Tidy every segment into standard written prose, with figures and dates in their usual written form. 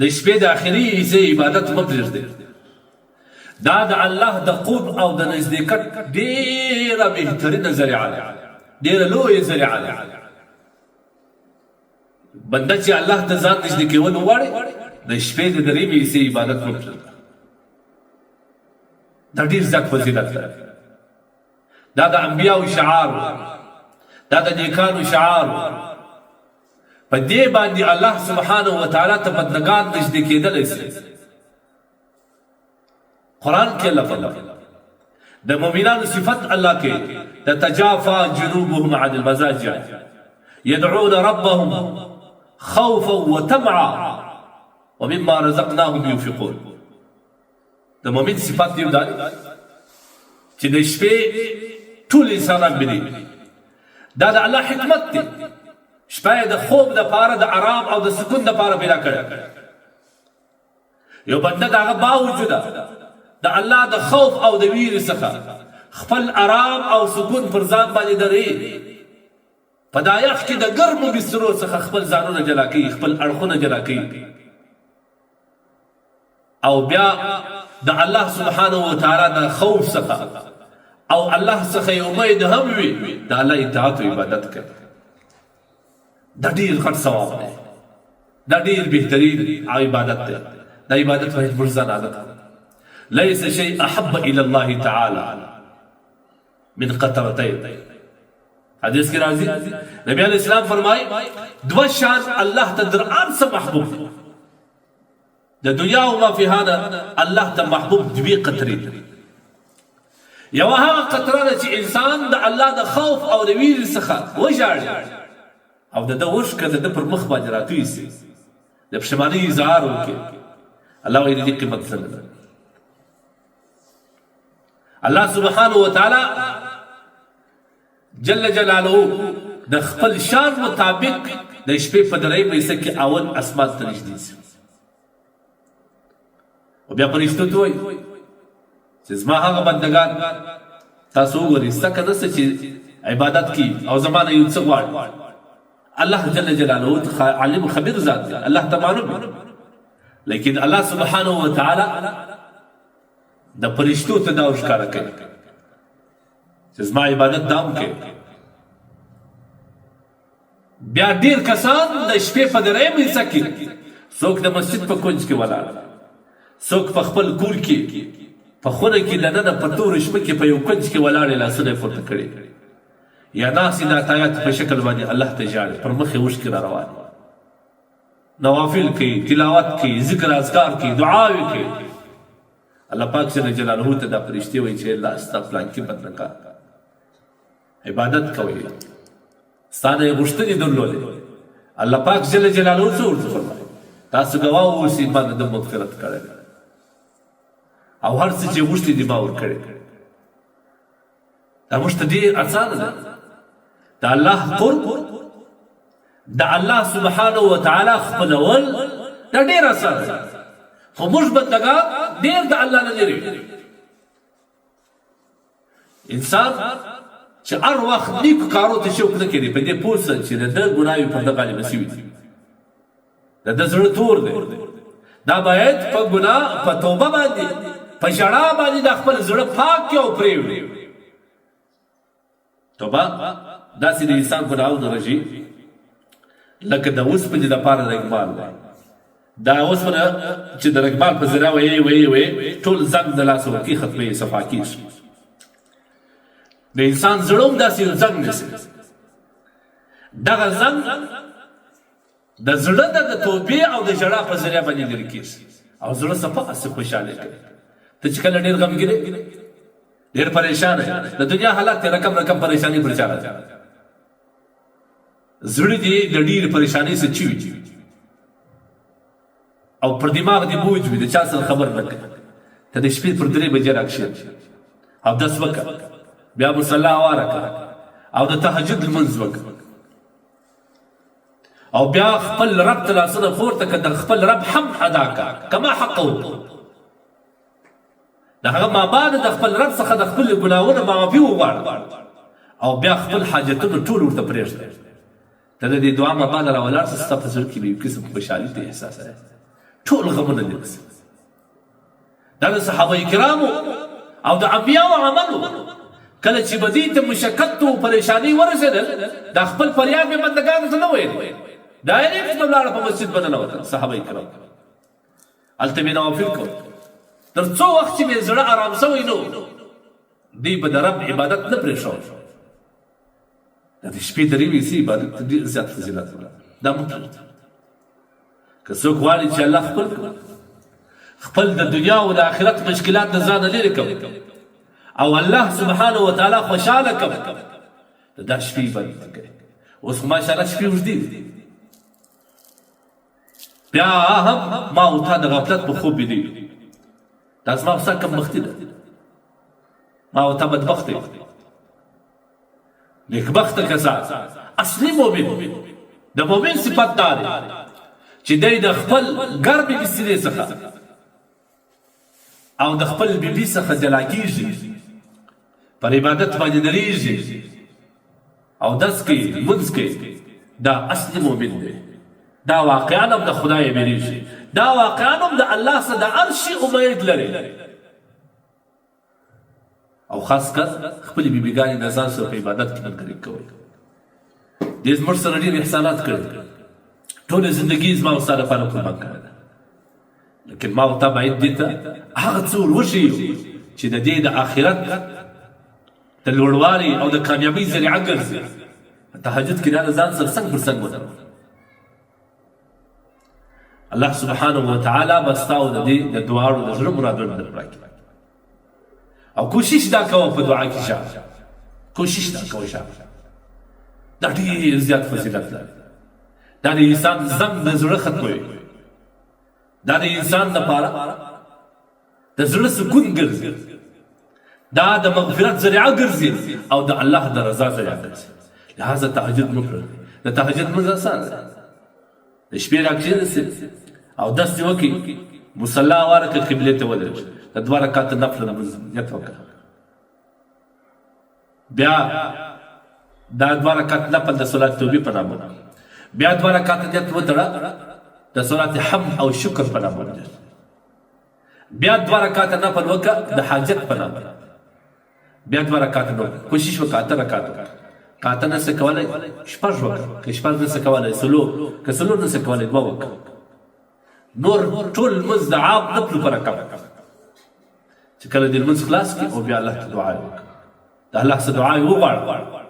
د شپې د اخري حصې عبادت مه پرېږدئ. دا د الله د قرب او د نزدېکت ډېره بهترینه ذریعه ده، ډېره لویه ذریعه ده. بنده چې الله ته ځان نږدې کول وغواړي د شپې د درېیمې حصې عبادت مه پرېږدئ. دا ډېر زیات فضیلت لري. دا د انبیاو شعار و، دا د نیکانو شعار و. په دې باندې الله سبحانه وتعالی ته بندګان نږدې کېدلی شي. قرآن کې الله فرمایي د مؤمنانو صفت الله کې تتجافى جنوبهم عن المضاجع يدعون ربهم خوفا وطمعا ومما رزقناهم ينفقون. د مؤمن صفات دی چې د شپې ټول انسانان بیني. دا د الله حکمت دی. شپه د خوب د پاره د آرام او د سکون د پاره پیدا کړی. یو بنده د هغه باوجوده د الله د خوف او د ویرې څخه خپل آرام او سکون پر ځان باندې درې په دا یخ کې د ګرمو بسترو څخه خپل ځانونه جلا کوي، خپل اړخونه جلا کوي، او بیا د الله سبحانه وتعالی د خوف څخه او الله څخه امید هم وي د الله اطاعت او عبادت کوي. دا ډېر غټ ثواب دی، دا ډېر بهترین عبادت دی. دا عبادت باید موږ ځان عادت کړو. ليس شيء احب الى الله تعالى من قطرتين. حدیث کې راځي نبی علیہ السلام فرمایي دو شان الله ته در ارس محبوب دی. د دنیا او ما فيها الله ته محبوب دوی قطرې دي. یو هغه قطره ده چې انسان د الله د خوف او د ویرې څخه وژاړي او د ده اوښکه د ده پر مخ باندې راتوی سي، د پښیمانۍ اظهار وکړي. الله وایي د دې قیمت څه ده. الله سبحانه وتعالی جل جلاله د خپل شان مطابق د شپې په درېیمه حصه کې اول اسمان ته نږدې شي او بیا فرشتو ته وایي چې زما هغه بندګان تاسو وګورئ ستا که نه څه چې عبادت کوي او زما نه یو څه غواړي. الله جل جلاله عالم خبیر ذات دی، الله ته معلوم دی. لیکن الله سبحانه وتعالی د فرشتو ته دا ښکاره کوي چې زما عبادت دام کوي. بیا ډېر کسان د شپې په درېیمه حصه کې څوک د مسجد په کونج کې ولاړ، څوک په خپل کور کې په خونه کې دننه په تورو شپه کې په یو کونج کې ولاړې لاسونه یې پورته کړي یا ناستې د عطایات په شکل باندې الله ته ژاړي، پر مخ یې اوښکې را روان، نوافل کوي، تلاوت کوي، ذکر اذکار کوي، دعاوې کوي. الله پاک جل جلاله ته دا فرشتې وایي چې الله ستا پلانکي بدله کار عبادت کوئ، ستا نه یې غوښتنې درلودې. الله پاک جل جلاله څه ورته فرمایي تاسو ګواه واوسئ ما د ده مغفرت کړی او هر څه چې غوښتي دي ما ورکړی. دا موږ ته ډېر اسانه ده. د الله قرب د الله سبحانه وتعالی خپلول دا ډېر اسانه ده، خو موږ بندګان ډېر د الله نه لرې. انسان چې هر وخت نیکو کارو ته شوق نه کوي، په دې پوه شه چې د ده ګناوې پر ده غالبه شوي دي، د ده زړه تور دی. دا باید په ګناه په توبه باندې په ژړا باندې د خپل زړه پاک کړي او پرېږدي. توبه داسې د انسان ګناهونه رژي لکه د اوسپنې دپاره رګمال دی. دا اوسپنه چې د رګمال په ذریعه ویې ټول زنګ د لاسه ورکي ختموي، صفا کېږي. د انسان زړه هم داسې یو زنګ نیسي. دغه زنګ د زړه د توبې او د ژړا په ذریعه باندې لرې کېږي او زړه صفا هسې خوشحالي کوي. ته چې کله ډېر غمګین یې، ډېر پریشان یې، د دنیا حالات یې رقم رقم پریشاني پر چا راځي، زړه دې د ډېرې پریشانۍ څه چوي او پر دماغ دې بوج وي، د چا سره خبر نه کوي. ته د شپې پر 3 بجې راکښېنه، اودس وکړه، بیا مصلی هواره کړه او د تهجد لمونځ وکړه او بیا خپل رب ته لاسونه پورته کړه، د خپل رب حمد ادا کړه کما حقه. د هغه ما بعد د خپل رب څخه د خپل ګناهونو معافي وغواړه او بیا خپل حاجتونه ټول ورته پرېږده. ته د دې دعا ما بعد راولاړ شه، ستا په زړه کې به یو قسم خوشحالي ته احساسوې. ټول غمونه دې نصیب دا د صحابه کرامو او د انبیاو عملو کله چې بدی ته مشقت او پریشانی ورسېدل دا خپل فریاد مې بندګانو ته نه ویل ډایرکټ په لاړه په مسجد باندې ننوتل صحابه کرام هلته مې نوافل کول تر څو وخت چې مې زړه ارام شوی نو دوی به د رب عبادت نه پرېښود د شپې درې ویسي عبادت ډېر زیات فضیلت دا مطلب که څوک غواړي چې الله خپل د دنیا او د آخرت مشکلات د ځانه لرې کړي او الله سبحانه وتعالی خوشحاله کړي دا شپې عبادت کوي اوس خو ماشاءالله شپې اوږدې دي بیا هم ما او تا د غفلت په خوب بیدېږو دا زما په سر کمبختي ده ما او تا بدبخت یو نیکبخته کسان اصلي مؤمن د مؤمن صفت دا دی چې دی د خپل ګرمې بسترې څخه او د خپل بیبي څخه جلا کېږي پر عبادت باندې درېږي او دس کوي لمونځ کوي دا اصلي مؤمن دی دا واقعا هم د خدای ویریږي دا واقعا هم د الله څخه د هر شي امید لري او خاص کر خپلې بیبیګانې د ځان سره په عبادت کې ملګري کوي دې زموږ سره ډېر احسانات کړي ټوله زندګي زما او ستا لپاره قربان کړې ده لیکن ما او تا باید دې ته هغه څه ور وښیو چې د دې د آخرت د لوړوالي او د کامیابۍ ذریعه ګرځي تهجد کې دا د ځان سره څنګ پر څنګ ودرو الله سبحانه وتعالی به ستا او د دې د دعاړو د زړه مرادونه در راکړي او کوشش دا کوه په دعا کې شه کوشش دا کوه شه دا ډېر زیات فضیلت لري دا د انسان زنګ د زړه ختموي دا د انسان لپاره د زړه سکون ګرځي دا د مغفرت ذریعه ګرځي او د الله د رضا ذریعه ګرځي لہذا تهجد مه پرېږدئ د تهجد لمونځ اسان دی د شپې راکښېنئ او دس دې وکړي مصلا واره کړه قبلې ته ودرېږئ د 2 رکعاته نفل لمونځ نیت وکړه بیا دا 2 رکعات نفل د صلات توبې په نامه بیا 2 رکعاته نیت وتړه د صلات حمد او شکر په نامه بیا 2 رکعاته نفل وکړه د حاجت په نامه بیا 2 رکعاته نو کوشش وکړه 8 رکعات وکړه کاته نه څه کولی شپږ وکړه که شپږ نه څه کولی څلور که څلور نه څه کولی 2 وکړه نور ټول لمونځ د عام نفلو په رقم چې کله دې لمونځ خلاص کړي او بیا الله ته دعا وکړه د الله څخه دعا وغواړه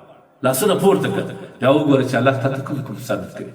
لاسونه پورته کړه بیا وګوره چې الله تا ته کوم ثابت کوي